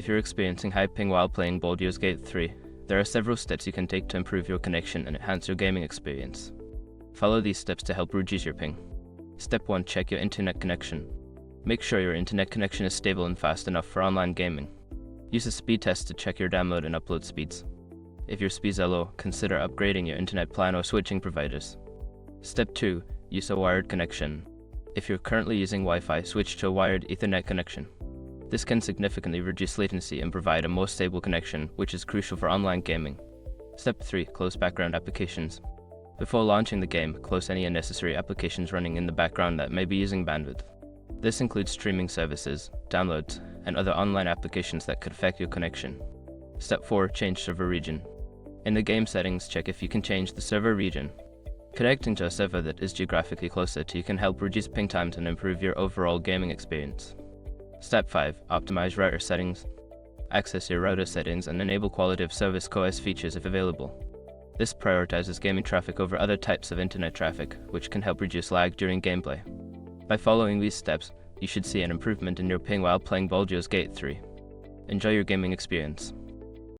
If you're experiencing high ping while playing Baldur's Gate 3, there are several steps you can take to improve your connection and enhance your gaming experience. Follow these steps to help reduce your ping. Step 1. Check your internet connection. Make sure your internet connection is stable and fast enough for online gaming. Use a speed test to check your download and upload speeds. If your speeds are low, consider upgrading your internet plan or switching providers. Step 2. Use a wired connection. If you're currently using Wi-Fi, switch to a wired Ethernet connection. This can significantly reduce latency and provide a more stable connection, which is crucial for online gaming. Step 3. Close background applications. Before launching the game, close any unnecessary applications running in the background that may be using bandwidth. This includes streaming services, downloads, and other online applications that could affect your connection. Step 4. Change server region. In the game settings, check if you can change the server region. Connecting to a server that is geographically closer to you can help reduce ping times and improve your overall gaming experience. Step 5. Optimize router settings. Access your router settings and enable quality of service QoS features if available. This prioritizes gaming traffic over other types of internet traffic, which can help reduce lag during gameplay. By following these steps, you should see an improvement in your ping while playing Baldur's Gate 3. Enjoy your gaming experience.